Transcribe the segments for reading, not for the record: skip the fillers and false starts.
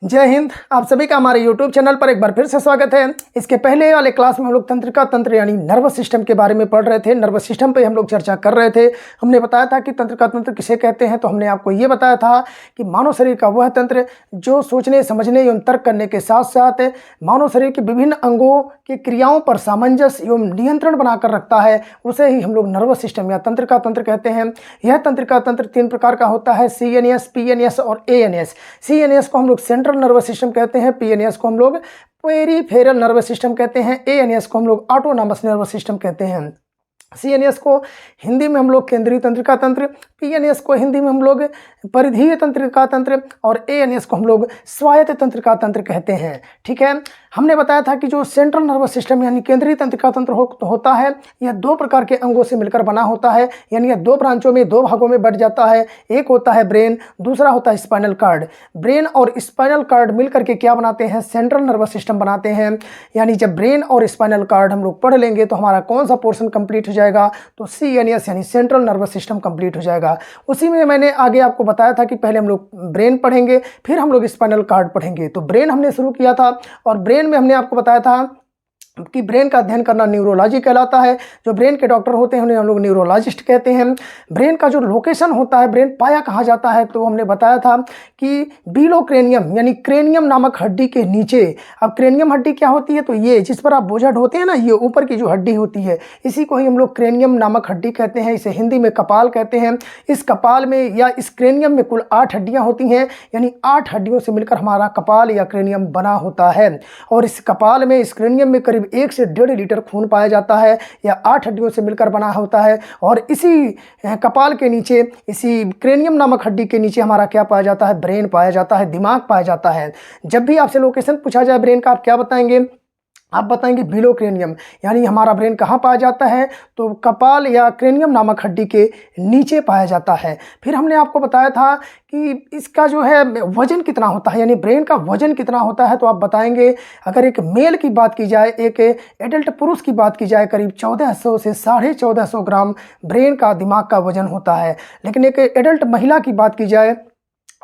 जय हिंद। आप सभी का हमारे YouTube चैनल पर एक बार फिर से स्वागत है। इसके पहले वाले क्लास में हम लोग तंत्रिका तंत्र यानी नर्वस सिस्टम के बारे में पढ़ रहे थे। नर्वस सिस्टम पे हम लोग चर्चा कर रहे थे। हमने बताया था कि तंत्रिका तंत्र किसे कहते हैं। तो हमने आपको ये बताया था कि मानव शरीर का वह तंत्र जो सोचने समझने एवं तर्क करने के साथ साथ मानव शरीर के विभिन्न अंगों की क्रियाओं पर सामंजस्य एवं नियंत्रण बनाकर रखता है, उसे ही हम लोग नर्वस सिस्टम या तंत्रिका तंत्र कहते हैं। यह तंत्रिका तंत्र 3 प्रकार का होता है, CNS, PNS और ANS। CNS को हम लोग सेंट्रल नर्वस सिस्टम कहते हैं, PNS को हम लोग पेरिफेरल नर्वस सिस्टम कहते हैं, ANS को हम लोग ऑटोनॉमस नर्वस सिस्टम कहते हैं। CNS को हिंदी में हम लोग केंद्रीय तंत्रिका तंत्र, PNS को हिंदी में हम लोग परिधीय तंत्रिका तंत्र और ANS को हम लोग स्वायत्त तंत्रिका तंत्र कहते हैं। ठीक है, हमने बताया था कि जो सेंट्रल नर्वस सिस्टम यानी केंद्रीय तंत्रिका तंत्र होता है, यह 2 प्रकार के अंगों से मिलकर बना होता है, यानी यह 2 ब्रांचों में 2 भागों में बट जाता है। एक होता है ब्रेन, दूसरा होता है स्पाइनल कार्ड। ब्रेन और स्पाइनल कार्ड मिलकर के क्या बनाते हैं? सेंट्रल नर्वस सिस्टम बनाते हैं। यानी जब ब्रेन और स्पाइनल कार्ड हम लोग पढ़ लेंगे तो हमारा कौन सा पोर्शन कंप्लीट हो जाएगा? तो CNS यानी सेंट्रल नर्वस सिस्टम कंप्लीट हो जाएगा। उसी में मैंने आगे आपको बताया था कि पहले हम लोग ब्रेन पढ़ेंगे, फिर हम लोग स्पाइनल कार्ड पढ़ेंगे। तो ब्रेन हमने शुरू किया था और ब्रेन में हमने आपको बताया था कि ब्रेन का अध्ययन करना न्यूरोलॉजी कहलाता है। जो ब्रेन के डॉक्टर होते हैं उन्हें हम लोग न्यूरोलॉजिस्ट कहते हैं। ब्रेन का जो लोकेशन होता है, ब्रेन पाया कहाँ जाता है, तो हमने बताया था कि बिलो क्रेनियम यानी क्रेनियम नामक हड्डी के नीचे। अब क्रेनियम हड्डी क्या होती है? तो ये जिस पर आप बोझा ढोते हैं ना, ये ऊपर की जो हड्डी होती है, इसी को ही हम लोग क्रेनियम नामक हड्डी कहते हैं। इसे हिंदी में कपाल कहते हैं। इस कपाल में या इस क्रेनियम में कुल 8 हड्डियाँ होती हैं, यानी 8 हड्डियों से मिलकर हमारा कपाल या क्रेनियम बना होता है। और इस कपाल में, इस क्रेनियम में करीब 1 से 1.5 लीटर खून पाया जाता है, या 8 हड्डियों से मिलकर बना होता है। और इसी कपाल के नीचे, इसी क्रेनियम नामक हड्डी के नीचे हमारा क्या पाया जाता है? ब्रेन पाया जाता है, दिमाग पाया जाता है। जब भी आपसे लोकेशन पूछा जाए ब्रेन का, आप क्या बताएंगे? आप बताएंगे बिलो क्रेनियम, यानी हमारा ब्रेन कहाँ पाया जाता है? तो कपाल या क्रेनियम नामक हड्डी के नीचे पाया जाता है। फिर हमने आपको बताया था कि इसका जो है वजन कितना होता है, यानी ब्रेन का वजन कितना होता है। तो आप बताएंगे, अगर एक मेल की बात की जाए, एक एडल्ट पुरुष की बात की जाए, करीब 1400 से 1450 ग्राम ब्रेन का, दिमाग का वजन होता है। लेकिन एक एडल्ट महिला की बात की जाए,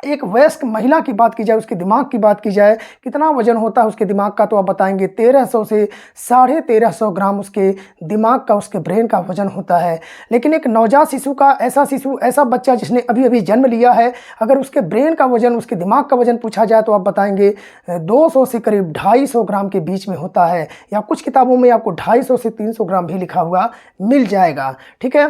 एक वयस्क महिला की बात की जाए, उसके दिमाग की बात की जाए, कितना वजन होता है उसके दिमाग का? तो आप बताएंगे 1300 से 1350 ग्राम उसके दिमाग का, उसके ब्रेन का वजन होता है। लेकिन एक नवजात शिशु का, ऐसा बच्चा जिसने अभी अभी जन्म लिया है, अगर उसके ब्रेन का वजन, उसके दिमाग का वजन पूछा जाए तो आप बताएंगे 200 से करीब 250 ग्राम के बीच में होता है, या कुछ किताबों में आपको 250 से 300 ग्राम भी लिखा हुआ मिल जाएगा। ठीक है,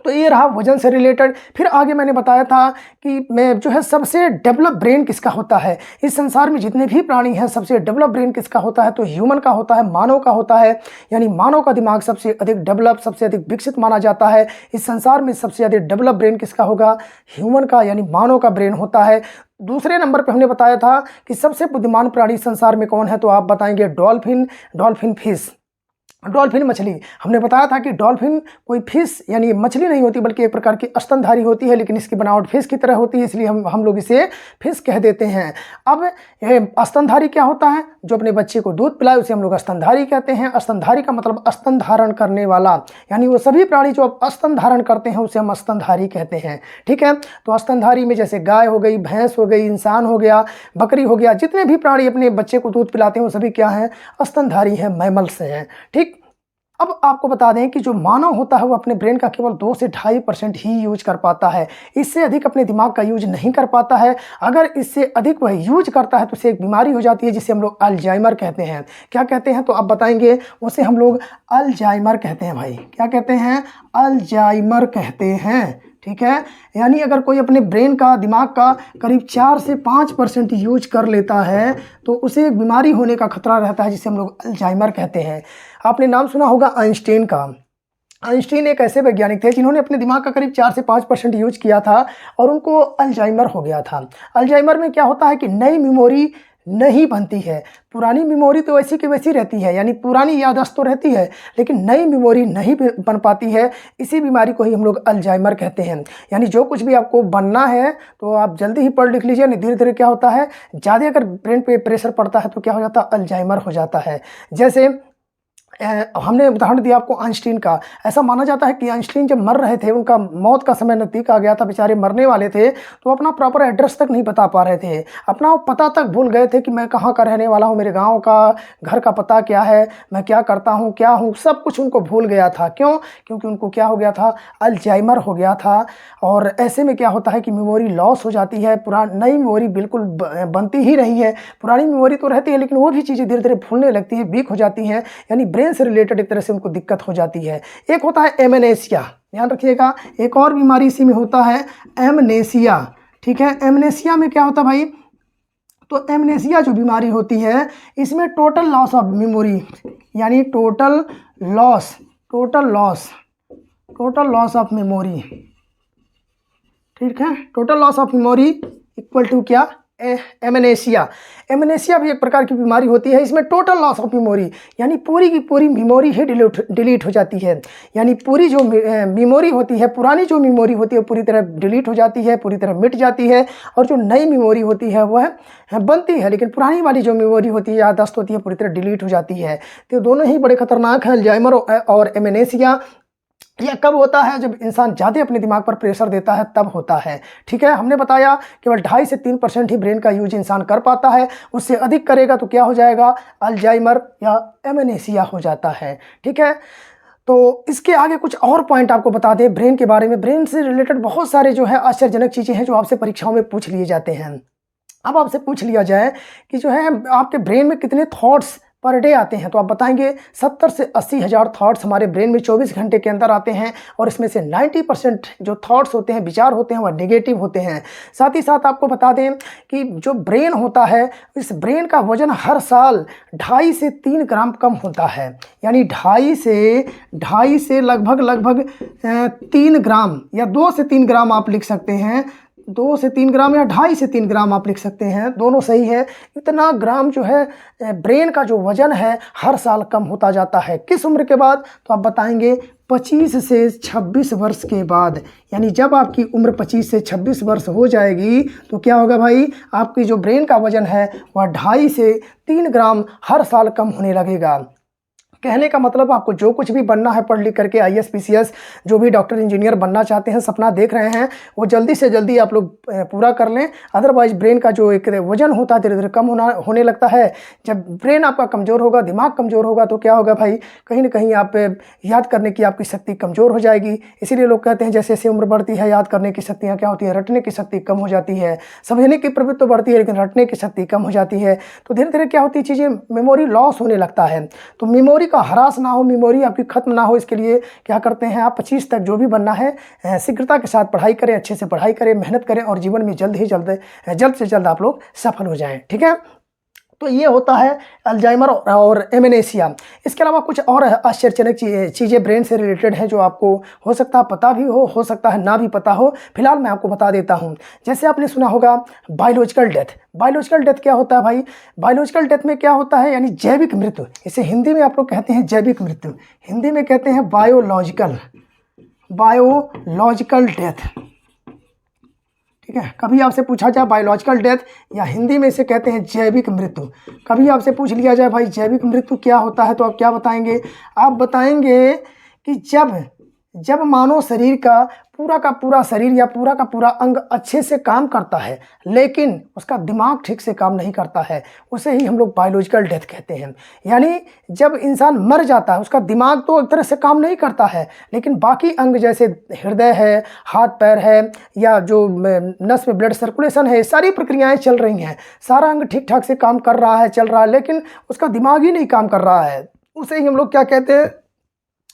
तो ये रहा वजन से रिलेटेड। फिर आगे मैंने बताया था कि मैं जो है सबसे डेवलप ब्रेन किसका होता है? इस संसार में जितने भी प्राणी हैं, सबसे डेवलप ब्रेन किसका होता है? तो ह्यूमन का होता है, मानव का होता है। यानी मानव का दिमाग सबसे अधिक डेवलप, सबसे अधिक विकसित माना जाता है। इस संसार में सबसे अधिक डेवलप ब्रेन किसका होगा? ह्यूमन का, यानी मानव का ब्रेन होता है। दूसरे नंबर पर हमने बताया था कि सबसे बुद्धिमान प्राणी संसार में कौन है? तो आप बताएंगे डॉल्फिन फिश, डॉल्फिन मछली। हमने बताया था कि डॉल्फिन कोई फिश यानी मछली नहीं होती, बल्कि एक प्रकार की स्तनधारी होती है, लेकिन इसकी बनावट फिश की तरह होती है, इसलिए हम लोग इसे फिश कह देते हैं। अब स्तनधारी क्या होता है? जो अपने बच्चे को दूध पिलाए उसे हम लोग स्तनधारी कहते हैं। स्तनधारी का मतलब स्तन धारण करने वाला, यानी वो सभी प्राणी जो स्तन धारण करते हैं उसे हम स्तनधारी कहते हैं। ठीक है, तो स्तनधारी में जैसे गाय हो गई, भैंस हो गई, इंसान हो गया, बकरी हो गया, जितने भी प्राणी अपने बच्चे को दूध पिलाते हैं वो सभी क्या हैं? स्तनधारी हैं, मैमल्स हैं। ठीक, अब आपको बता दें कि जो मानव होता है वो अपने ब्रेन का केवल 2 से 2.5% ही यूज कर पाता है। इससे अधिक अपने दिमाग का यूज नहीं कर पाता है। अगर इससे अधिक वह यूज करता है तो उसे एक बीमारी हो जाती है जिसे हम लोग अल्जाइमर कहते हैं। क्या कहते हैं? तो आप बताएंगे, उसे हम लोग अल्जाइमर कहते हैं। भाई क्या कहते हैं? अल्जाइमर कहते हैं। ठीक है, यानी अगर कोई अपने ब्रेन का, दिमाग का करीब 4 से 5% यूज कर लेता है तो उसे एक बीमारी होने का खतरा रहता है जिसे हम लोग अल्जाइमर कहते हैं। आपने नाम सुना होगा आइंस्टीन का। आइंस्टीन एक ऐसे वैज्ञानिक थे जिन्होंने अपने दिमाग का करीब 4 से 5% यूज किया था और उनको अल्जाइमर हो गया था। अल्जाइमर में क्या होता है कि नई मेमोरी नहीं बनती है। पुरानी मेमोरी तो वैसी की वैसी रहती है, यानी पुरानी याददाश्त तो रहती है, लेकिन नई मेमोरी नहीं बन पाती है। इसी बीमारी को ही हम लोग अल्जाइमर कहते हैं। यानी जो कुछ भी आपको बनना है तो आप जल्दी ही पढ़ लिख लीजिए, नहीं धीरे धीरे क्या होता है, ज़्यादा अगर ब्रेन पे प्रेशर पड़ता है तो क्या हो जाता है? अल्जाइमर हो जाता है। जैसे हमने उदाहरण दिया आपको आइंस्टीन का। ऐसा माना जाता है कि आइंस्टीन जब मर रहे थे, उनका मौत का समय नज़दीक आ गया था, बेचारे मरने वाले थे, तो अपना प्रॉपर एड्रेस तक नहीं बता पा रहे थे, अपना वो पता तक भूल गए थे कि मैं कहाँ का रहने वाला हूँ, मेरे गाँव का घर का पता क्या है, मैं क्या करता हूँ, क्या हूँ, सब कुछ उनको भूल गया था। क्यों? क्योंकि उनको क्या हो गया था, अल्जाइमर हो गया था। और ऐसे में क्या होता है कि मेमोरी लॉस हो जाती है, नई मेमोरी बिल्कुल बनती ही नहीं है। पुरानी मेमोरी तो रहती है, लेकिन वो भी चीज़ें धीरे धीरे भूलने लगती है, वीक हो जाती हैं, यानी ब्रेन से रिलेटेड एक तरह से उनको दिक्कत हो जाती है। एक होता है एमनेसिया, ध्यान रखिएगा, एक और बीमारी इसी में होता है, एमनेसिया। ठीक है, एमनेसिया में क्या होता है भाई, तो एमनेसिया जो बीमारी होती है, इसमें टोटल लॉस ऑफ मेमोरी, यानी टोटल लॉस ऑफ मेमोरी, ठीक है, total loss of memory equal to क्या, एमनेसिया भी एक प्रकार की बीमारी होती है। इसमें टोटल लॉस ऑफ मेमोरी, यानी पूरी की पूरी मेमोरी ही डिलीट हो जाती है, यानी पूरी जो मेमोरी होती है, पुरानी जो मेमोरी होती है पूरी तरह डिलीट हो जाती है, पूरी तरह मिट जाती है, और जो नई मेमोरी होती है वह बनती है, लेकिन पुरानी वाली जो मेमोरी होती है, याददाश्त होती है, पूरी तरह डिलीट हो जाती है। तो दोनों ही बड़े खतरनाक हैं, अल्जाइमर और एमनेसिया। यह कब होता है, जब इंसान ज़्यादा अपने दिमाग पर प्रेशर देता है, तब होता है। ठीक है, हमने बताया केवल 2.5 से 3% ही ब्रेन का यूज इंसान कर पाता है, उससे अधिक करेगा तो क्या हो जाएगा, अल्जाइमर या एमनेसिया हो जाता है। ठीक है, तो इसके आगे कुछ और पॉइंट आपको बता दें ब्रेन के बारे में। ब्रेन से रिलेटेड बहुत सारे जो है आश्चर्यजनक चीज़ें हैं जो आपसे परीक्षाओं में पूछ लिए जाते हैं। अब आपसे पूछ लिया जाए कि जो है आपके ब्रेन में कितने थॉट्स पर डे आते हैं, तो आप बताएंगे 70 से 80 हज़ार थॉट्स हमारे ब्रेन में 24 घंटे के अंदर आते हैं, और इसमें से 90% जो थॉट्स होते हैं, विचार होते हैं, वह नेगेटिव होते हैं। साथ ही साथ आपको बता दें कि जो ब्रेन होता है, इस ब्रेन का वजन हर साल 2.5 से 3 ग्राम कम होता है, यानी 2.5 से लगभग 3 ग्राम या 2 से 3 ग्राम आप लिख सकते हैं, 2 से 3 ग्राम या 2.5 से 3 ग्राम आप लिख सकते हैं, दोनों सही है। इतना ग्राम जो है ब्रेन का जो वजन है हर साल कम होता जाता है। किस उम्र के बाद, तो आप बताएंगे 25 से 26 वर्ष के बाद, यानी जब आपकी उम्र 25 से 26 वर्ष हो जाएगी तो क्या होगा भाई, आपकी जो ब्रेन का वजन है वह 2.5 से 3 ग्राम हर साल कम होने लगेगा। कहने का मतलब आपको जो कुछ भी बनना है पढ़ लिख करके, IAS PCS जो भी डॉक्टर इंजीनियर बनना चाहते हैं, सपना देख रहे हैं, वो जल्दी से जल्दी आप लोग पूरा कर लें। अदरवाइज ब्रेन का जो एक वजन होता है धीरे धीरे कम होने लगता है। जब ब्रेन आपका कमज़ोर होगा, दिमाग कमज़ोर होगा, तो क्या होगा भाई, कहीं ना कहीं आप याद करने की आपकी शक्ति कमज़ोर हो जाएगी। इसीलिए लोग कहते हैं जैसे जैसे उम्र बढ़ती है याद करने की शक्तियाँ क्या होती है, रटने की शक्ति कम हो जाती है। समझने की प्रवृत्ति तो बढ़ती है लेकिन रटने की शक्ति कम हो जाती है। तो धीरे धीरे क्या होती है, चीज़ें मेमोरी लॉस होने लगता है। तो मेमोरी का ह्रास ना हो, मेमोरी आपकी खत्म ना हो, इसके लिए क्या करते हैं आप, 25 तक जो भी बनना है शीघ्रता के साथ पढ़ाई करें, अच्छे से पढ़ाई करें, मेहनत करें, और जीवन में जल्द से जल्द आप लोग सफल हो जाएं। ठीक है, तो ये होता है अल्जाइमर और एमनेसिया। इसके अलावा कुछ और आश्चर्यजनक चीज़ें ब्रेन से रिलेटेड हैं जो आपको हो सकता है पता भी हो सकता है ना भी पता हो। फिलहाल मैं आपको बता देता हूं। जैसे आपने सुना होगा बायोलॉजिकल डेथ। बायोलॉजिकल डेथ क्या होता है भाई, बायोलॉजिकल डेथ में क्या होता है, यानी जैविक मृत्यु। इसे हिंदी में आप लोग कहते हैं जैविक मृत्यु, हिंदी में कहते हैं बायोलॉजिकल डेथ। ठीक है, कभी आपसे पूछा जाए बायोलॉजिकल डेथ या हिंदी में इसे कहते हैं जैविक मृत्यु। कभी आपसे पूछ लिया जाए भाई जैविक मृत्यु क्या होता है, तो आप क्या बताएंगे, आप बताएंगे कि जब मानव शरीर का पूरा शरीर या पूरा का पूरा अंग अच्छे से काम करता है लेकिन उसका दिमाग ठीक से काम नहीं करता है, उसे ही हम लोग बायोलॉजिकल डेथ कहते हैं। यानी जब इंसान मर जाता है उसका दिमाग तो एक तरह से काम नहीं करता है, लेकिन बाकी अंग जैसे हृदय है, हाथ पैर है, या जो नस में ब्लड सर्कुलेशन है, सारी प्रक्रियाएं चल रही हैं, सारा अंग ठीक ठाक से काम कर रहा है, चल रहा है, लेकिन उसका दिमाग ही नहीं काम कर रहा है, उसे ही हम लोग क्या कहते हैं,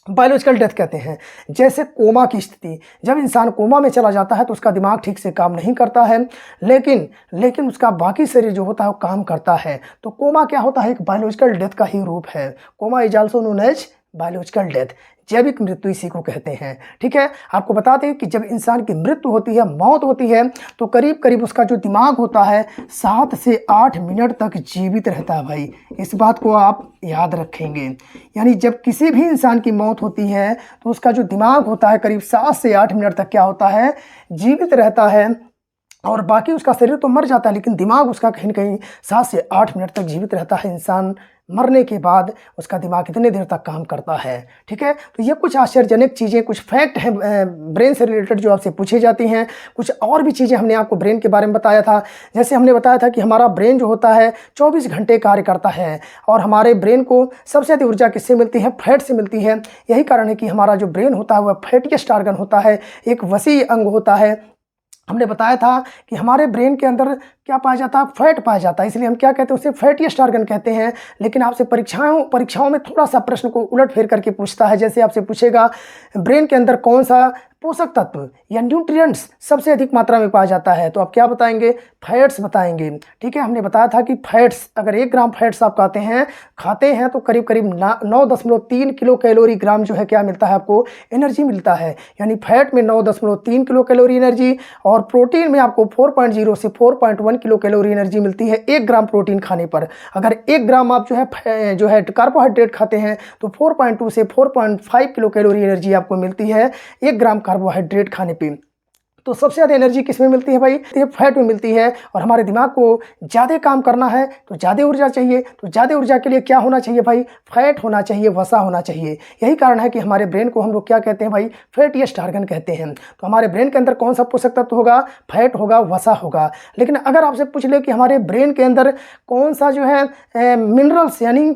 बायोलॉजिकल डेथ कहते हैं। जैसे कोमा की स्थिति, जब इंसान कोमा में चला जाता है तो उसका दिमाग ठीक से काम नहीं करता है, लेकिन उसका बाकी शरीर जो होता है वो काम करता है। तो कोमा क्या होता है, एक बायोलॉजिकल डेथ का ही रूप है। Coma is also known as biological death, जैविक मृत्यु इसी को कहते हैं। ठीक है, आपको बता दें कि जब इंसान की मृत्यु होती है, मौत होती है, तो करीब करीब उसका जो दिमाग होता है 7 से 8 मिनट तक जीवित रहता है भाई। इस बात को आप याद रखेंगे। यानी जब किसी भी इंसान की मौत होती है तो उसका जो दिमाग होता है करीब 7 से 8 मिनट तक क्या होता है, जीवित रहता है। और बाकी उसका शरीर तो मर जाता है, लेकिन दिमाग उसका कहीं न कहीं 7 से 8 मिनट तक जीवित रहता है। इंसान मरने के बाद उसका दिमाग कितने देर तक काम करता है, ठीक है। तो ये कुछ आश्चर्यजनक चीज़ें, कुछ फैक्ट हैं ब्रेन से रिलेटेड जो आपसे पूछी जाती हैं। कुछ और भी चीज़ें हमने आपको ब्रेन के बारे में बताया था। जैसे हमने बताया था कि हमारा ब्रेन जो होता है 24 घंटे कार्य करता है, और हमारे ब्रेन को सबसे अधिक ऊर्जा किससे मिलती है? फैट से मिलती है। यही कारण है कि हमारा जो ब्रेन होता है वह फैटीएस्ट ऑर्गन होता है, एक वसीय अंग होता है। हमने बताया था कि हमारे ब्रेन के अंदर क्या पाया जाता है? फैट पाया जाता है, इसलिए हम क्या कहते हैं? उसे फैटीएस्ट ऑर्गन कहते हैं। लेकिन आपसे परीक्षाओं में थोड़ा सा प्रश्न को उलट फेर करके पूछता है। जैसे आपसे पूछेगा ब्रेन के अंदर कौन सा पोषक तत्व या न्यूट्रिएंट्स सबसे अधिक मात्रा में पाया जाता है, तो आप क्या बताएंगे? फैट्स बताएंगे, ठीक है। हमने बताया था कि फैट्स, अगर 1 ग्राम फैट्स आप खाते हैं तो करीब करीब 9.3 किलो कैलोरी ग्राम जो है क्या मिलता है आपको? एनर्जी मिलता है। यानी फैट में 9.3 किलो कैलोरी एनर्जी, और प्रोटीन में आपको 4.0 से 4.1 किलो कैलोरी एनर्जी मिलती है 1 ग्राम प्रोटीन खाने पर। अगर 1 ग्राम आप जो है कार्बोहाइड्रेट खाते हैं तो 4.2 से 4.5 किलो कैलोरी एनर्जी आपको मिलती है 1 ग्राम कार्बोहाइड्रेट खाने पे। तो सबसे ज़्यादा एनर्जी किस में मिलती है भाई? ये फैट में मिलती है। और हमारे दिमाग को ज़्यादा काम करना है तो ज़्यादा ऊर्जा चाहिए, तो ज़्यादा ऊर्जा के लिए क्या होना चाहिए भाई? फैट होना चाहिए, वसा होना चाहिए। यही कारण है कि हमारे ब्रेन को हम लोग क्या कहते हैं भाई? फैटीएस्ट ऑर्गन कहते हैं। तो हमारे ब्रेन के अंदर कौन सा पोषक तत्व होगा? फैट होगा, वसा होगा। लेकिन अगर आपसे पूछ ले कि हमारे ब्रेन के अंदर कौन सा जो है मिनरल्स यानी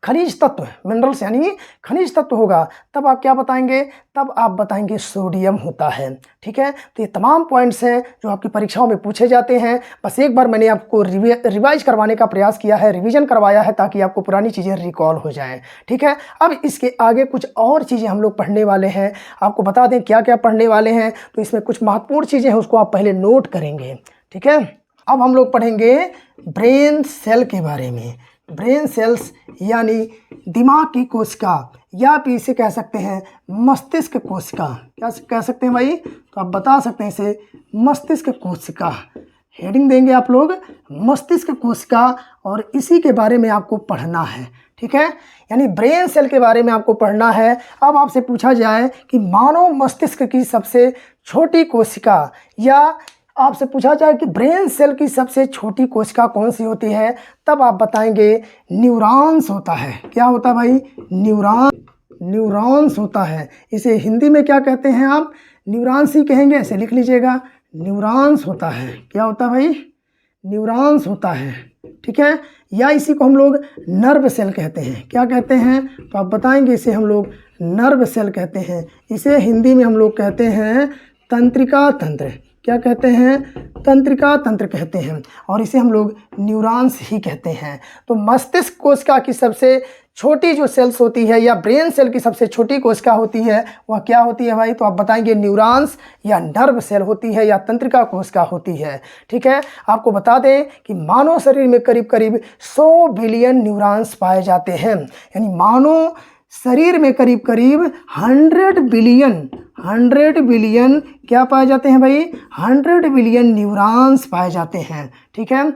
खनिज तत्व, मिनरल्स यानी खनिज तत्व होगा, तब आप क्या बताएंगे? तब आप बताएंगे सोडियम होता है, ठीक है। तो ये तमाम पॉइंट्स हैं जो आपकी परीक्षाओं में पूछे जाते हैं। बस एक बार मैंने आपको रिवाइज करवाने का प्रयास किया है, रिवीजन करवाया है, ताकि आपको पुरानी चीज़ें रिकॉल हो जाएं, ठीक है। अब इसके आगे कुछ और चीज़ें हम लोग पढ़ने वाले हैं। आपको बता दें क्या क्या पढ़ने वाले हैं। तो इसमें कुछ महत्वपूर्ण चीज़ें हैं, उसको आप पहले नोट करेंगे, ठीक है। अब हम लोग पढ़ेंगे ब्रेन सेल के बारे में। ब्रेन सेल्स यानी दिमाग की कोशिका, या आप इसे कह सकते हैं मस्तिष्क कोशिका। क्या कह सकते हैं भाई? तो आप बता सकते हैं इसे मस्तिष्क कोशिका। हेडिंग देंगे आप लोग मस्तिष्क कोशिका, और इसी के बारे में आपको पढ़ना है, ठीक है। यानी ब्रेन सेल के बारे में आपको पढ़ना है। अब आपसे पूछा जाए कि मानव मस्तिष्क की सबसे छोटी कोशिका, या आपसे पूछा जाए कि ब्रेन सेल की सबसे छोटी कोशिका कौन सी होती है, तब आप बताएंगे न्यूरॉन्स होता है। क्या होता है भाई? न्यूरॉन्स होता है। इसे हिंदी में क्या कहते हैं आप? न्यूरॉन्स ही कहेंगे, ऐसे लिख लीजिएगा, न्यूरॉन्स होता है। क्या होता है भाई? न्यूरॉन्स होता है, ठीक है। या इसी को हम लोग नर्व सेल कहते हैं। क्या कहते हैं? तो आप बताएंगे इसे हम लोग नर्व सेल कहते हैं। इसे हिंदी में हम लोग कहते हैं तंत्रिका तंत्र। क्या कहते हैं? तंत्रिका तंत्र कहते हैं, और इसे हम लोग न्यूरॉन्स ही कहते हैं। तो मस्तिष्क कोशिका की सबसे छोटी जो सेल्स होती है, या ब्रेन सेल की सबसे छोटी कोशिका होती है, वह क्या होती है भाई? तो आप बताएंगे न्यूरॉन्स, या नर्व सेल होती है, या तंत्रिका कोशिका होती है, ठीक है। आपको बता दें कि मानव शरीर में करीब करीब 100 बिलियन न्यूरॉन्स पाए जाते हैं। यानी मानव शरीर में करीब करीब 100 बिलियन क्या पाए जाते हैं भाई? 100 बिलियन न्यूरॉन्स पाए जाते हैं, ठीक है।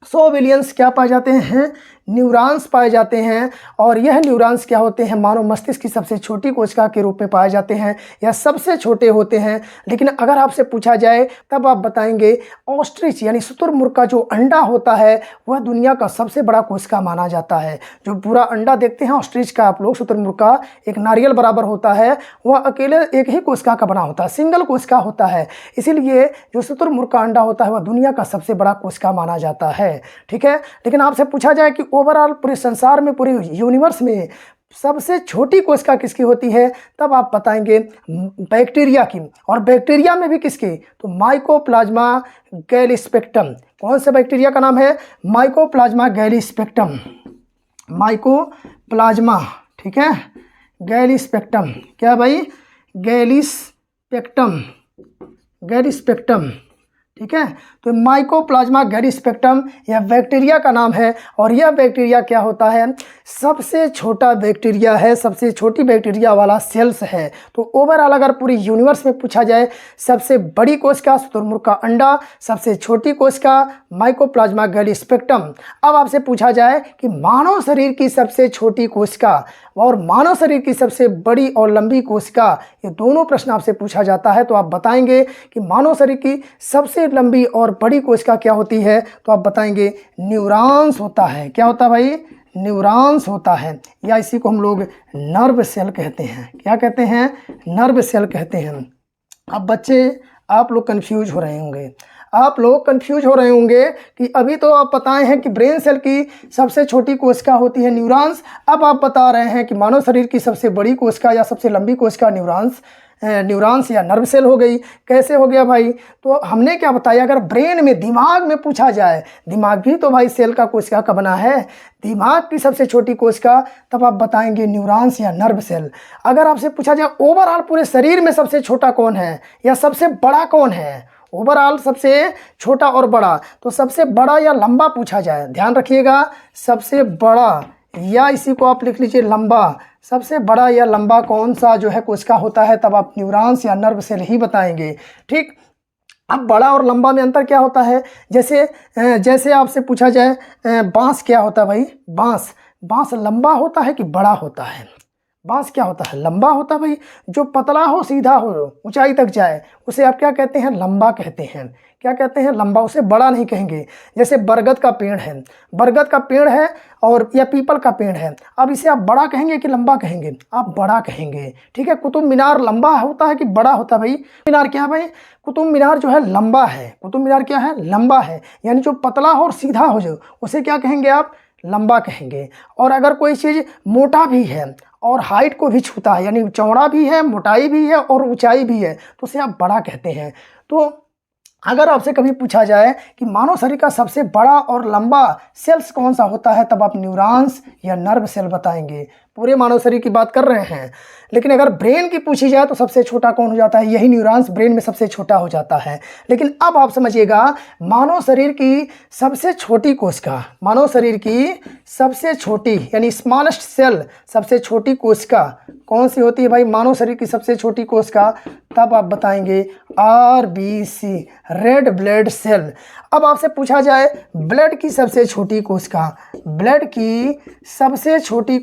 100 बिलियंस क्या पाए जाते हैं? न्यूरॉन्स पाए जाते हैं। और यह न्यूरॉन्स क्या होते हैं? मानव मस्तिष्क की सबसे छोटी कोशिका के रूप में पाए जाते हैं, या सबसे छोटे होते हैं। लेकिन अगर आपसे पूछा जाए तब आप बताएंगे ऑस्ट्रिच यानी शुतुरमुर्ग का जो अंडा होता है वह दुनिया का सबसे बड़ा कोशिका माना जाता है। जो पूरा अंडा देखते हैं ऑस्ट्रिच का आप लोग, शुतुरमुर्ग का, एक नारियल बराबर होता है, वह अकेले एक ही कोशिका का बना होता है, सिंगल कोशिका होता है। इसीलिए जो शुतुरमुर्ग का अंडा होता है वह दुनिया का सबसे बड़ा कोशिका माना जाता है, ठीक है। लेकिन आपसे पूछा जाए कि ओवरऑल पूरे संसार में, पूरे यूनिवर्स में सबसे छोटी कोशिका किसकी होती है, तब आप बताएंगे बैक्टीरिया की। और बैक्टीरिया में भी किसकी? तो माइकोप्लाज्मा गैलीस्पेक्टम। कौन से बैक्टीरिया का नाम है? माइकोप्लाज्मा गैलीस्पेक्टम। माइकोप्लाज्मा, ठीक है, गैलीस्पेक्टम। क्या भाई? गैलीस्पेक्टम, ठीक है। तो माइकोप्लाज्मा गैलीस्पेक्टम यह बैक्टीरिया का नाम है। और यह बैक्टीरिया क्या होता है? सबसे छोटा बैक्टीरिया है, सबसे छोटी बैक्टीरिया वाला सेल्स है। तो ओवरऑल अगर पूरी यूनिवर्स में पूछा जाए, सबसे बड़ी कोशिका शुतुरमुर्ग का अंडा, सबसे छोटी कोशिका माइकोप्लाज्मा गैलीस्पेक्टम। अब आपसे पूछा जाए कि मानव शरीर की सबसे छोटी कोशिका और मानव शरीर की सबसे बड़ी और लंबी कोशिका, ये दोनों प्रश्न आपसे पूछा जाता है, तो आप बताएंगे कि मानव शरीर की सबसे लंबी और बड़ी कोशिका क्या होती है, तो आप बताएंगे न्यूरॉन्स होता है। क्या होता है भाई? न्यूरॉन्स होता है, या इसी को हम लोग नर्व सेल कहते हैं। क्या कहते हैं? नर्व सेल कहते हैं। अब बच्चे आप लोग कंफ्यूज हो रहे होंगे, आप लोग कंफ्यूज हो रहे होंगे कि अभी तो आप बताए हैं कि ब्रेन सेल की सबसे छोटी कोशिका होती है न्यूरॉन्स, अब आप बता रहे हैं कि मानव शरीर की सबसे बड़ी कोशिका या सबसे लंबी कोशिका न्यूरॉन्स या नर्व सेल हो गई। कैसे हो गया भाई? तो हमने क्या बताया, अगर ब्रेन में, दिमाग में पूछा जाए, दिमाग भी तो भाई सेल का कोशिका का बना है, दिमाग की सबसे छोटी कोशिका, तब आप बताएंगे न्यूरॉन्स या नर्व सेल। अगर आपसे पूछा जाए ओवरऑल पूरे शरीर में सबसे छोटा कौन है या सबसे बड़ा कौन है, ओवरऑल सबसे छोटा और बड़ा, तो सबसे बड़ा या लंबा पूछा जाए, ध्यान रखिएगा, सबसे बड़ा या इसी को आप लिख लीजिए लंबा, सबसे बड़ा या लंबा कौन सा जो है कोशिका होता है, तब आप न्यूरॉन्स या नर्व सेल ही बताएंगे। ठीक, अब बड़ा और लंबा में अंतर क्या होता है? जैसे आपसे पूछा जाए बांस क्या होता है भाई? बांस लंबा होता है कि बड़ा होता है? बांस क्या होता है? लंबा होता है भाई। जो पतला हो, सीधा हो, ऊंचाई तक जाए, उसे आप क्या कहते हैं? लंबा कहते हैं। क्या कहते हैं? लंबा। उसे बड़ा नहीं कहेंगे। जैसे बरगद का पेड़ है और या पीपल का पेड़ है, अब इसे आप बड़ा कहेंगे कि लंबा कहेंगे? आप बड़ा कहेंगे। ठीक है, कुतुब मीनार लंबा होता है कि बड़ा होता है भाई? मीनार क्या है भाई? कुतुब मीनार जो है लंबा है। कुतुब मीनार क्या है? लंबा है। यानी जो पतला हो और सीधा हो जाए उसे क्या कहेंगे आप? लंबा कहेंगे। और अगर कोई चीज़ मोटा भी है और हाइट को भी छूता है, यानी चौड़ा भी है, मोटाई भी है और ऊंचाई भी है, तो उसे आप बड़ा कहते हैं। तो अगर आपसे कभी पूछा जाए कि मानव शरीर का सबसे बड़ा और लंबा सेल्स कौन सा होता है, तब आप न्यूरॉन्स या नर्व सेल बताएंगे। पूरे मानव शरीर की बात कर रहे हैं, लेकिन अगर ब्रेन की पूछी जाए तो सबसे छोटा कौन हो जाता है? यही न्यूरॉन्स ब्रेन में सबसे छोटा हो जाता है। लेकिन अब आप समझिएगा, मानव शरीर की सबसे छोटी कोशिका, मानव शरीर की सबसे छोटी यानी स्मॉलेस्ट सेल, सबसे छोटी कोशिका कौन सी होती है भाई? मानव शरीर की सबसे छोटी कोशिका, तब आप बताएंगे RBC, रेड ब्लड सेल। अब आपसे पूछा जाए ब्लड की सबसे छोटी कोशिका, ब्लड की सबसे छोटी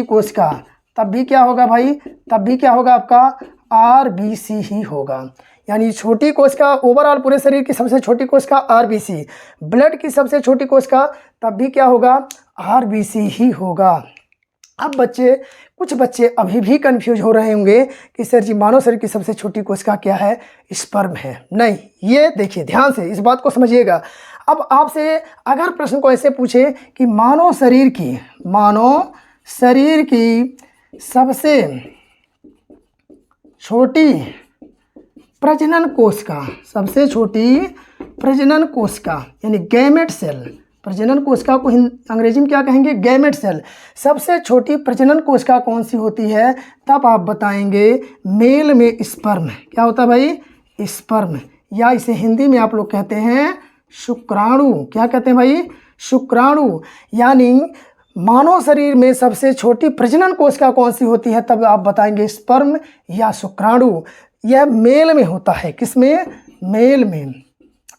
कोशिका, तब भी क्या होगा भाई? तब भी क्या होगा आपका? RBC ही होगा। यानी छोटी कोशिका, ओवरऑल पूरे शरीर की सबसे छोटी कोशिका RBC, ब्लड की सबसे छोटी कोशिका, तब भी क्या होगा? RBC ही होगा। अब कुछ बच्चे अभी भी कंफ्यूज हो रहे होंगे कि सर जी मानव शरीर की सबसे छोटी कोशिका क्या है? स्पर्म है। नहीं, ये देखिए ध्यान से इस बात को समझिएगा। अब आपसे अगर प्रश्न को ऐसे पूछे कि मानव शरीर की सबसे छोटी प्रजनन कोशिका, सबसे छोटी प्रजनन कोशिका यानी गैमेट सेल, प्रजनन कोशिका को अंग्रेजी में क्या कहेंगे? Gamete cell. सबसे छोटी प्रजनन कोशिका कौन सी होती है? तब आप बताएंगे मेल में स्पर्म। क्या होता है भाई? स्पर्म, या इसे हिंदी में आप लोग कहते हैं शुक्राणु। क्या कहते हैं भाई? शुक्राणु। यानी मानव शरीर में सबसे छोटी प्रजनन कोशिका कौन सी होती है? तब आप बताएंगे स्पर्म या शुक्राणु। यह मेल में होता है। किसमें? मेल में।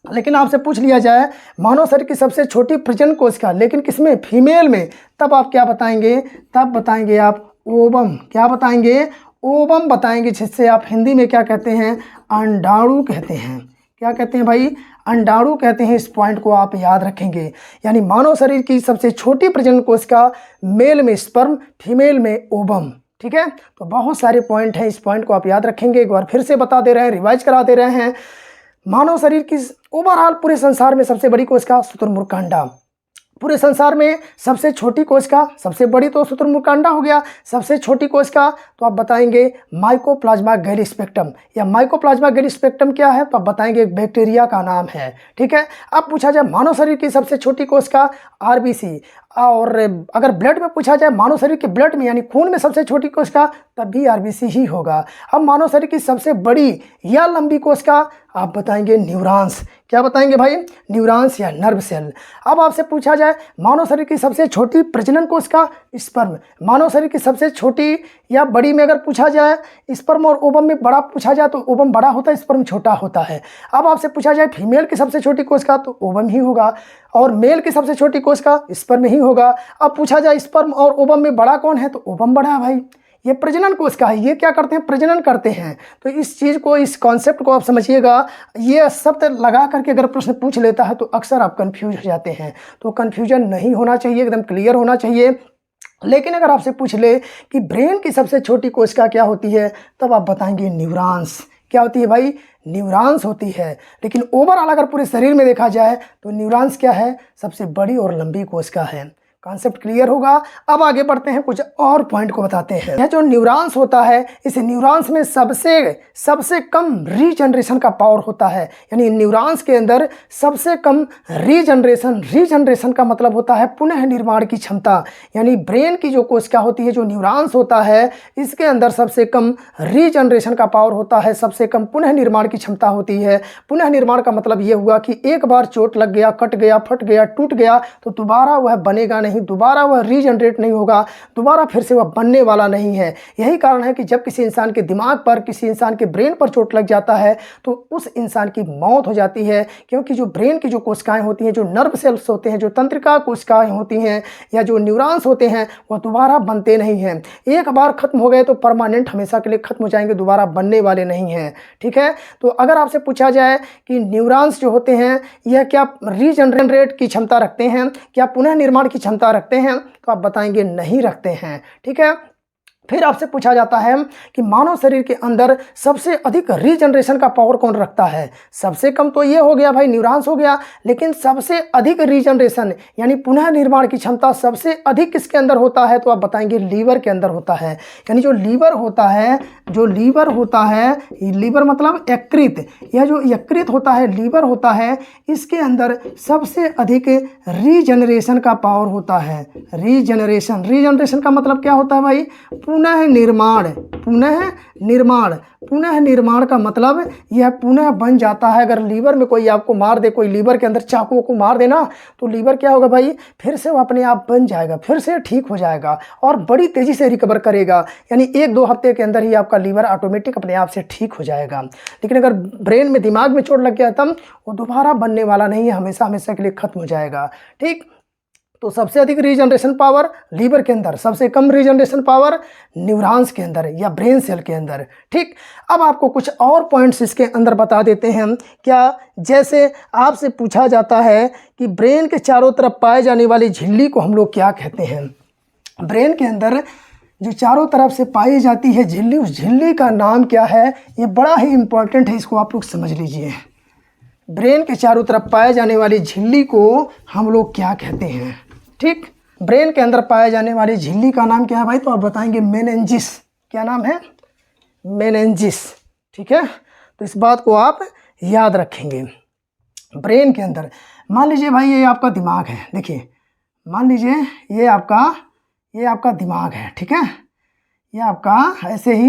लेकिन आपसे पूछ लिया जाए मानव शरीर की सबसे छोटी प्रजनन कोशिका, लेकिन किसमें? फीमेल में, तब आप क्या बताएंगे? तब बताएंगे आप ओवम। क्या बताएंगे? ओवम बताएंगे, जिससे आप हिंदी में क्या कहते हैं? अंडाणु कहते हैं। क्या कहते हैं भाई? अंडाणु कहते हैं। इस पॉइंट को आप याद रखेंगे। यानी मानव शरीर की सबसे छोटी प्रजनन कोशिका, मेल में स्पर्म, फीमेल में ओवम। ठीक है, तो बहुत सारे पॉइंट हैं, इस पॉइंट को आप याद रखेंगे। एक बार फिर से बता दे रहे हैं, रिवाइज करा दे रहे हैं। मानव शरीर की ओवरऑल पूरे संसार में सबसे बड़ी कोशिका शुतुरमुर्ग अंडा, पूरे संसार में सबसे छोटी कोशिका, सबसे बड़ी तो शुतुरमुर्ग अंडा हो गया, सबसे छोटी कोशिका तो आप बताएंगे माइकोप्लाज्मा गैली स्पेक्ट्रम, या माइकोप्लाज्मा गैली स्पेक्ट्रम क्या है? तो आप बताएंगे एक बैक्टीरिया का नाम है। ठीक है, अब पूछा जाए मानव शरीर की सबसे छोटी कोशिका RBC, और अगर ब्लड में पूछा जाए मानव शरीर के ब्लड में यानी खून में सबसे छोटी कोशिका, तब भी RBC ही होगा। अब मानव शरीर की सबसे बड़ी या लंबी कोशिका आप बताएंगे न्यूरॉन्स। क्या बताएंगे भाई? न्यूरॉन्स या नर्व सेल। अब आपसे पूछा जाए मानव शरीर की सबसे छोटी प्रजनन कोशिका, स्पर्म। मानव शरीर की सबसे छोटी या बड़ी में अगर पूछा जाए, स्पर्म और ओवम में बड़ा पूछा जाए तो ओवम बड़ा होता है, स्पर्म छोटा होता है। अब आपसे पूछा जाए फीमेल की सबसे छोटी कोशिका, तो ओवम ही होगा, और मेल की सबसे छोटी कोशिका स्पर्म ही होगा। अब पूछा जाए स्पर्म और ओवम में बड़ा कौन है, तो ओवम बड़ा है भाई। ये प्रजनन कोशिका है, ये क्या करते हैं, प्रजनन करते हैं। तो इस चीज़ को, इस कॉन्सेप्ट को आप समझिएगा। ये शब्द लगा करके अगर प्रश्न पूछ लेता है तो अक्सर आप कंफ्यूज हो जाते हैं। तो कंफ्यूजन नहीं होना चाहिए, एकदम क्लियर होना चाहिए। लेकिन अगर आपसे पूछ ले कि ब्रेन की सबसे छोटी कोशिका क्या होती है, तब आप बताएंगे न्यूरॉन्स। क्या होती है भाई, न्यूरॉन्स होती है। लेकिन ओवरऑल अगर पूरे शरीर में देखा जाए तो न्यूरॉन्स क्या है, सबसे बड़ी और लंबी कोशिका है। कॉन्सेप्ट क्लियर होगा। अब आगे बढ़ते हैं, कुछ और पॉइंट को बताते हैं। यह जो न्यूरॉन्स होता है, इस न्यूरॉन्स में सबसे कम रीजनरेशन का पावर होता है। यानी न्यूरॉन्स के अंदर सबसे कम रीजनरेशन का मतलब होता है पुनः निर्माण की क्षमता। यानी ब्रेन की जो कोशिका होती है, जो न्यूरॉन्स होता है, इसके अंदर सबसे कम रीजनरेशन का पावर होता है, सबसे कम पुनः निर्माण की क्षमता होती है। पुनः निर्माण का मतलब ये हुआ कि एक बार चोट लग गया, कट गया, फट गया, टूट गया तो दोबारा वह बनेगा नहीं, दोबारा वह रीजनरेट नहीं होगा, दोबारा फिर से वह बनने वाला नहीं है। यही कारण है कि जब किसी इंसान के दिमाग पर, किसी इंसान के ब्रेन पर चोट लग जाता है तो उस इंसान की मौत हो जाती है। क्योंकि जो ब्रेन की जो कोशिकाएं होती हैं, जो नर्व सेल्स होते हैं, जो तंत्रिका कोशिकाएं होती हैं या जो न्यूरॉन्स होते हैं, वह दोबारा बनते नहीं हैं। एक बार खत्म हो गए तो परमानेंट हमेशा के लिए खत्म हो जाएंगे, दोबारा बनने वाले नहीं हैं। ठीक है। तो अगर आपसे पूछा जाए कि न्यूरॉन्स जो होते हैं यह क्या रीजनरेट की क्षमता रखते हैं, क्या पुनः निर्माण की क्षमता रखते हैं, तो आप बताएंगे नहीं रखते हैं। ठीक है। फिर आपसे पूछा जाता है कि मानव शरीर के अंदर सबसे अधिक रीजनरेशन का पावर कौन रखता है। सबसे कम तो ये हो गया भाई, न्यूरॉन्स हो गया, लेकिन सबसे अधिक रीजनरेशन यानी पुनः निर्माण की क्षमता सबसे अधिक किसके अंदर होता है, तो आप बताएंगे लीवर के अंदर होता है। यानी जो लीवर होता है, लीवर मतलब यकृत, यह जो यकृत होता है, लीवर होता है, इसके अंदर सबसे अधिक रीजनरेशन का पावर होता है। रीजनरेशन का मतलब क्या होता है भाई, पुनः निर्माण का मतलब यह पुनः बन जाता है। अगर लीवर में कोई आपको मार दे, कोई लीवर के अंदर चाकू को मार देना, तो लीवर क्या होगा भाई, फिर से वो अपने आप बन जाएगा, फिर से ठीक हो जाएगा और बड़ी तेज़ी से रिकवर करेगा। यानी 1-2 हफ्ते के अंदर ही आपका लीवर ऑटोमेटिक अपने आप से ठीक हो जाएगा। लेकिन अगर ब्रेन में, दिमाग में चोट लग गया तब वो दोबारा बनने वाला नहीं है, हमेशा के लिए खत्म हो जाएगा। ठीक। तो सबसे अधिक रीजनरेशन पावर लीवर के अंदर, सबसे कम रीजनरेशन पावर न्यूरॉन्स के अंदर या ब्रेन सेल के अंदर। ठीक। अब आपको कुछ और पॉइंट्स इसके अंदर बता देते हैं। क्या, जैसे आपसे पूछा जाता है कि ब्रेन के चारों तरफ पाए जाने वाली झिल्ली को हम लोग क्या कहते हैं। ब्रेन के अंदर जो चारों तरफ से पाई जाती है झिल्ली, उस झिल्ली का नाम क्या है, ये बड़ा ही इंपॉर्टेंट है, इसको आप लोग समझ लीजिए। ब्रेन के चारों तरफ पाए जाने वाली झिल्ली को हम लोग क्या कहते हैं। ठीक। ब्रेन के अंदर पाए जाने वाली झिल्ली का नाम क्या है भाई, तो आप बताएंगे मेनिंजिस। क्या नाम है, मेनिंजिस। ठीक है। तो इस बात को आप याद रखेंगे। ब्रेन के अंदर मान लीजिए भाई ये आपका दिमाग है, देखिए मान लीजिए ये आपका दिमाग है। ठीक है। ये आपका ऐसे ही,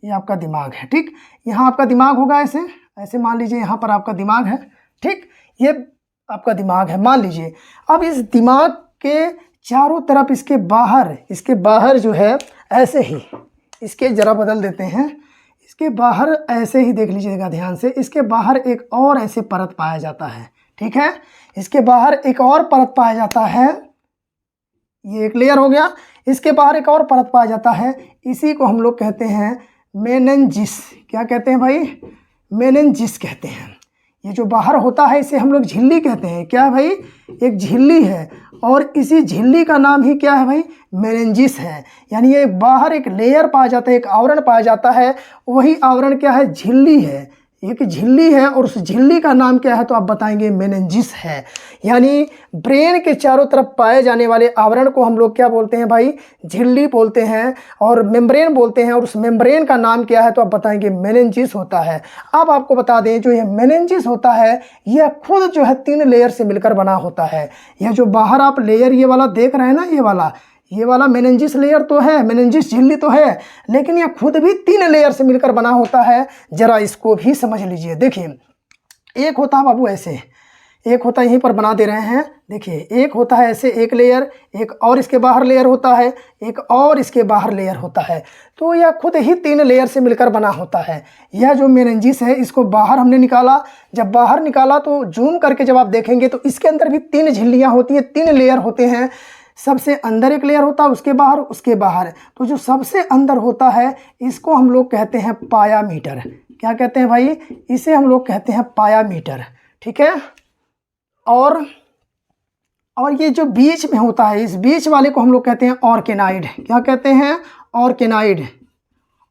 ये आपका दिमाग है। ठीक। यहाँ आपका दिमाग होगा, ऐसे मान लीजिए यहाँ पर आपका दिमाग है। ठीक। ये आपका दिमाग है मान लीजिए। अब इस दिमाग के चारों तरफ इसके बाहर जो है ऐसे ही, इसके ज़रा बदल देते हैं, इसके बाहर ऐसे ही देख लीजिएगा ध्यान से, इसके बाहर एक और ऐसे परत पाया जाता है। ठीक है। इसके बाहर एक और परत पाया जाता है, ये एक लेयर हो गया। इसके बाहर एक और परत पाया जाता है, इसी को हम लोग कहते हैं मेनिंजिस। क्या कहते हैं भाई, मेनिंजिस कहते हैं। ये जो बाहर होता है इसे हम लोग झिल्ली कहते हैं। क्या है भाई, एक झिल्ली है और इसी झिल्ली का नाम ही क्या है भाई, मेनिंजिस है। यानी ये बाहर एक लेयर पाया जाता है, एक आवरण पाया जाता है, वही आवरण क्या है, झिल्ली है। एक झिल्ली है और उस झिल्ली का नाम क्या है, तो आप बताएंगे मेनिंजिस है। यानी ब्रेन के चारों तरफ पाए जाने वाले आवरण को हम लोग क्या बोलते हैं भाई, झिल्ली बोलते हैं और मेम्ब्रेन बोलते हैं, और उस मेम्ब्रेन का नाम क्या है, तो आप बताएंगे मेनिंजिस होता है। अब आपको बता दें जो ये मेनिंजिस होता है यह खुद जो है 3 लेयर से मिलकर बना होता है। यह जो बाहर आप लेयर ये वाला देख रहे हैं ना, ये वाला मेनिंजिस लेयर तो है, मेनिंजिस झिल्ली तो है, लेकिन यह खुद भी 3 लेयर से मिलकर बना होता है। जरा इसको भी समझ लीजिए। देखिए एक होता है बाबू ऐसे, एक होता है यहीं पर बना दे रहे हैं, देखिए एक होता है ऐसे एक लेयर, एक और इसके बाहर लेयर होता है, एक और इसके बाहर लेयर होता है। तो यह खुद ही 3 लेयर से मिलकर बना होता है। यह जो मेनिंजिस है इसको बाहर हमने निकाला, जब बाहर निकाला तो जूम करके जब आप देखेंगे तो इसके अंदर भी 3 झिल्लियाँ होती हैं, 3 लेयर होते हैं। सबसे अंदर एक लेयर होता है, उसके बाहर। तो जो सबसे अंदर होता है इसको हम लोग कहते हैं पायामीटर। क्या कहते हैं भाई? इसे हम लोग कहते हैं पायामीटर। ठीक है। और ये जो बीच में होता है, इस बीच वाले को हम लोग कहते हैं ऑर्केनाइड। क्या कहते हैं? ऑर्केनाइड।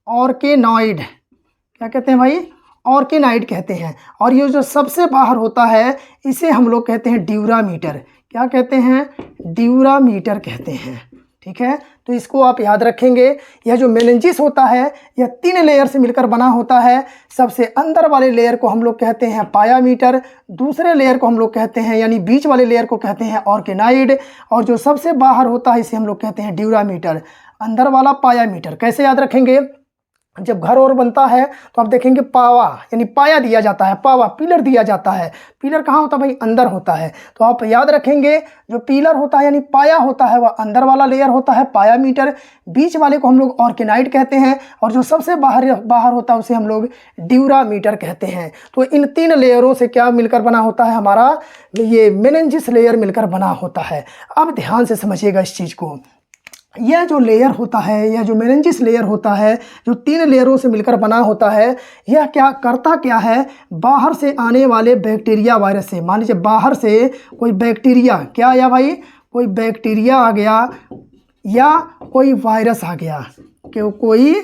ऑर्केनॉइड। क्या कहते हैं भाई? ऑर्केनाइड कहते हैं। और ये जो सबसे बाहर होता है इसे हम लोग कहते हैं ड्यूरामीटर। क्या कहते हैं? ड्यूरामीटर कहते हैं। ठीक है। तो इसको आप याद रखेंगे। यह जो मेनिंजिस होता है यह 3 लेयर से मिलकर बना होता है। सबसे अंदर वाले लेयर को हम लोग कहते हैं पायामीटर, दूसरे लेयर को हम लोग कहते हैं यानी बीच वाले लेयर को कहते हैं ऑर्केनाइड, और जो सबसे बाहर होता है इसे हम लोग कहते हैं ड्यूरामीटर। अंदर वाला पायामीटर। कैसे याद रखेंगे? जब घर और बनता है तो आप देखेंगे पावा यानी पाया दिया जाता है, पावा पिलर दिया जाता है। पिलर कहाँ होता है भाई? अंदर होता है। तो आप याद रखेंगे जो पिलर होता है यानी पाया होता है वह अंदर वाला लेयर होता है पायामीटर, बीच वाले को हम लोग ऑर्केनाइड कहते हैं, और जो सबसे बाहर होता है उसे हम लोग ड्यूरामीटर कहते हैं। तो इन 3 लेयरों से क्या मिलकर बना होता है? हमारा ये मेनिंजिस लेयर मिलकर बना होता है। अब ध्यान से समझिएगा इस चीज़ को। यह जो लेयर होता है, यह जो मेनिंजिस लेयर होता है, जो 3 लेयरों से मिलकर बना होता है, यह क्या करता क्या है? बाहर से आने वाले बैक्टीरिया वायरस से, मान लीजिए बाहर से कोई बैक्टीरिया, क्या आया भाई? कोई बैक्टीरिया आ गया या कोई वायरस आ गया, कि कोई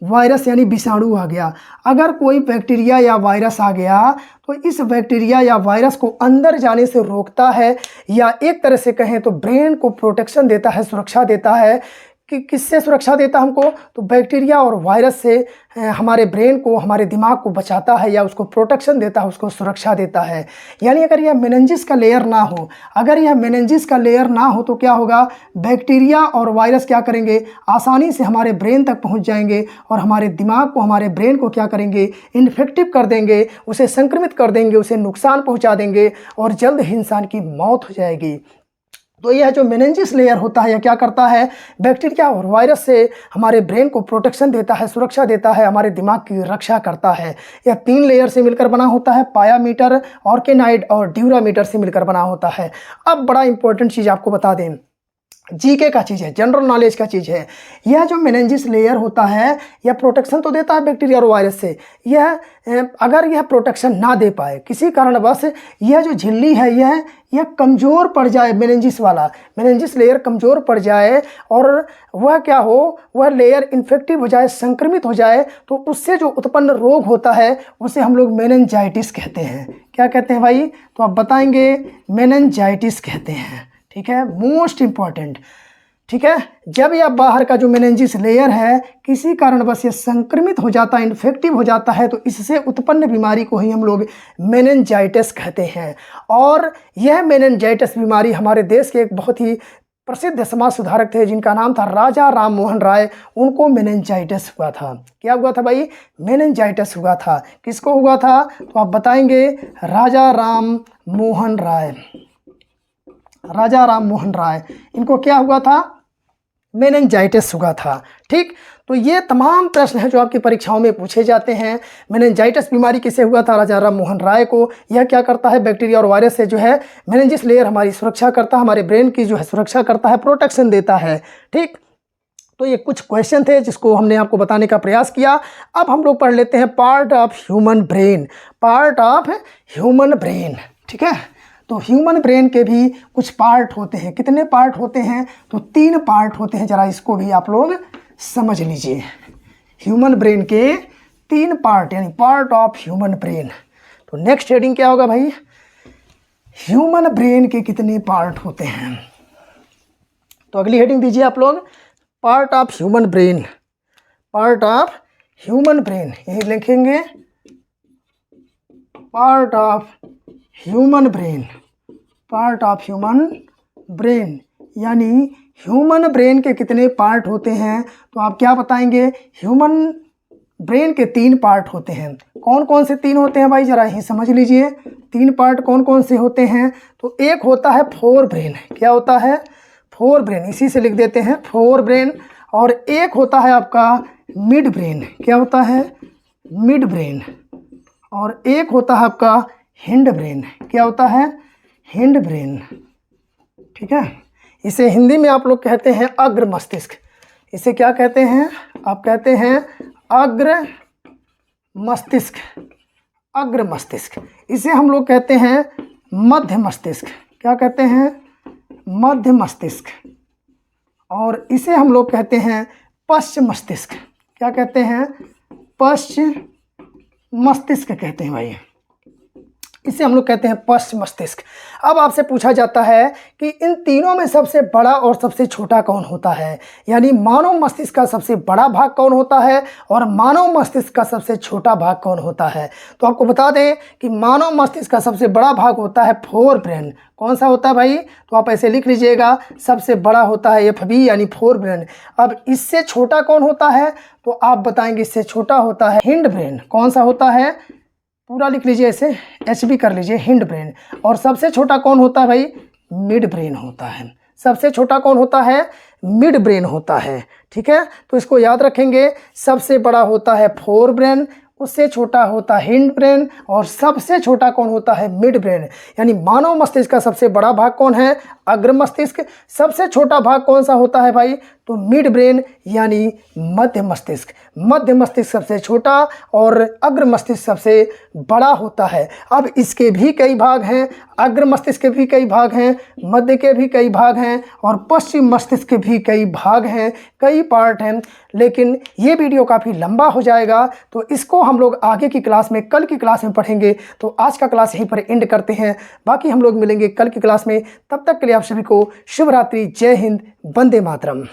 वायरस यानी विषाणु आ गया। अगर कोई बैक्टीरिया या वायरस आ गया तो इस बैक्टीरिया या वायरस को अंदर जाने से रोकता है, या एक तरह से कहें तो ब्रेन को प्रोटेक्शन देता है, सुरक्षा देता है। कि किससे सुरक्षा देता है हमको? तो बैक्टीरिया और वायरस से हमारे ब्रेन को, हमारे दिमाग को बचाता है, या उसको प्रोटेक्शन देता है, उसको सुरक्षा देता है। यानी अगर यह मेनिंजिस का लेयर ना हो, अगर यह मेनिंजिस का लेयर ना हो तो क्या होगा? बैक्टीरिया और वायरस क्या करेंगे? आसानी से हमारे ब्रेन तक पहुंच जाएंगे और हमारे दिमाग को, हमारे ब्रेन को क्या करेंगे? इन्फेक्टिव कर देंगे, उसे संक्रमित कर देंगे, उसे नुकसान पहुँचा देंगे और जल्द ही इंसान की मौत हो जाएगी। तो यह जो मेनिंजिस लेयर होता है यह क्या करता है? बैक्टीरिया और वायरस से हमारे ब्रेन को प्रोटेक्शन देता है, सुरक्षा देता है, हमारे दिमाग की रक्षा करता है। यह 3 लेयर से मिलकर बना होता है, पायामीटर, ऑर्केनाइड और ड्यूरामीटर से मिलकर बना होता है। अब बड़ा इंपॉर्टेंट चीज़ आपको बता दें, जीके का चीज़ है, जनरल नॉलेज का चीज़ है। यह जो मेनिंजिस लेयर होता है यह प्रोटेक्शन तो देता है बैक्टीरिया और वायरस से। यह अगर यह प्रोटेक्शन ना दे पाए किसी कारणवश, यह जो झिल्ली है यह कमज़ोर पड़ जाए, मेनिंजिस लेयर कमज़ोर पड़ जाए और वह क्या हो, वह लेयर इन्फेक्टिव हो जाए, संक्रमित हो जाए, तो उससे जो उत्पन्न रोग होता है उसे हम लोग मेनिंजाइटिस कहते हैं। क्या कहते हैं भाई? तो आप बताएंगे, मेनिंजाइटिस कहते हैं। ठीक है, मोस्ट इम्पॉर्टेंट। ठीक है, जब यह बाहर का जो मेनिंजिस लेयर है किसी कारणवश ये संक्रमित हो जाता है, इन्फेक्टिव हो जाता है, तो इससे उत्पन्न बीमारी को ही हम लोग मेनिंजाइटिस कहते हैं। और यह मेनिंजाइटिस बीमारी हमारे देश के एक बहुत ही प्रसिद्ध समाज सुधारक थे जिनका नाम था राजा राम मोहन राय। उनको मेनिंजाइटिस हुआ था। क्या हुआ था भाई? मेनिंजाइटिस हुआ था। किसको हुआ था? तो आप बताएंगे, राजा राम मोहन राय। राजा राम मोहन राय, इनको क्या हुआ था? मेनिंजाइटिस हुआ था। ठीक, तो ये तमाम प्रश्न हैं जो आपकी परीक्षाओं में पूछे जाते हैं। मेनिंजाइटिस बीमारी किसे हुआ था? राजा राम मोहन राय को। यह क्या करता है? बैक्टीरिया और वायरस से जो है मेनिंजिस लेयर हमारी सुरक्षा करता है, हमारे ब्रेन की जो है सुरक्षा करता है, प्रोटेक्शन देता है। ठीक, तो ये कुछ क्वेश्चन थे जिसको हमने आपको बताने का प्रयास किया। अब हम लोग पढ़ लेते हैं part of human brain. Part of human brain. ठीक है, तो ह्यूमन ब्रेन के भी कुछ पार्ट होते हैं। कितने पार्ट होते हैं? तो 3 पार्ट होते हैं। ज़रा इसको भी आप लोग समझ लीजिए। ह्यूमन ब्रेन के 3 पार्ट, यानी पार्ट ऑफ ह्यूमन ब्रेन। तो नेक्स्ट हेडिंग क्या होगा भाई? ह्यूमन ब्रेन के कितने पार्ट होते हैं? तो अगली हेडिंग दीजिए आप लोग, part of human brain. Part of human brain, यही लिखेंगे, part of human brain. Part of human brain यानी ह्यूमन ब्रेन के कितने पार्ट होते हैं? तो आप क्या बताएंगे? ह्यूमन ब्रेन के 3 पार्ट होते हैं। कौन कौन से 3 होते हैं भाई? ज़रा यही समझ लीजिए। 3 पार्ट कौन कौन से होते हैं? तो एक होता है फोर ब्रेन। क्या होता है? फोर ब्रेन, इसी से लिख देते हैं फोर ब्रेन। और एक होता है आपका मिड ब्रेन। क्या होता है? Mid brain. और एक होता है आपका हिंड ब्रेन। क्या होता है? Hind brain. ठीक है, इसे हिंदी में आप लोग कहते हैं अग्र मस्तिष्क। इसे क्या कहते हैं? आप कहते हैं अग्र मस्तिष्क, अग्र मस्तिष्क। इसे हम लोग कहते हैं मध्य मस्तिष्क। क्या कहते हैं? मध्य मस्तिष्क। और इसे हम लोग कहते हैं पश्च मस्तिष्क। क्या कहते हैं? पश्च मस्तिष्क कहते हैं भाई, इसे हम लोग कहते हैं पश्च मस्तिष्क। अब आपसे पूछा जाता है कि इन तीनों में सबसे बड़ा और सबसे छोटा कौन होता है, यानी मानव मस्तिष्क का सबसे बड़ा भाग कौन होता है और मानव मस्तिष्क का सबसे छोटा भाग कौन होता है। तो आपको बता दें कि मानव मस्तिष्क का सबसे बड़ा भाग होता है फोर ब्रेन। कौन सा होता है भाई? तो आप ऐसे लिख लीजिएगा, सबसे बड़ा होता है FB यानी फोर ब्रेन। अब इससे छोटा कौन होता है? तो आप बताएंगे इससे छोटा होता है हिंड ब्रेन। कौन सा होता है? पूरा लिख लीजिए, ऐसे HB कर लीजिए, हिंड ब्रेन। और सबसे छोटा कौन होता है भाई? मिड ब्रेन होता है। सबसे छोटा कौन होता है? मिड ब्रेन होता है। ठीक है, तो इसको याद रखेंगे। सबसे बड़ा होता है फोर ब्रेन, उससे छोटा होता है हिंड ब्रेन और सबसे छोटा कौन होता है? Mid brain. यानी मानव मस्तिष्क का सबसे बड़ा भाग कौन है? अग्र मस्तिष्क। सबसे छोटा भाग कौन सा होता है भाई? तो मिड ब्रेन यानी मध्य मस्तिष्क। मध्य मस्तिष्क सबसे छोटा और अग्र मस्तिष्क सबसे बड़ा होता है। अब इसके भी कई भाग हैं, अग्र मस्तिष्क के भी कई भाग हैं, मध्य के भी कई भाग हैं और पश्चिम मस्तिष्क के भी कई भाग हैं, कई पार्ट हैं। लेकिन ये वीडियो काफ़ी लंबा हो जाएगा, तो इसको हम लोग आगे की क्लास में, कल की क्लास में पढ़ेंगे। तो आज का क्लास यहीं पर एंड करते हैं, बाकी हम लोग मिलेंगे कल की क्लास में। तब तक के लिए आप सभी को शुभ रात्रि, जय हिंद, वंदे मातरम।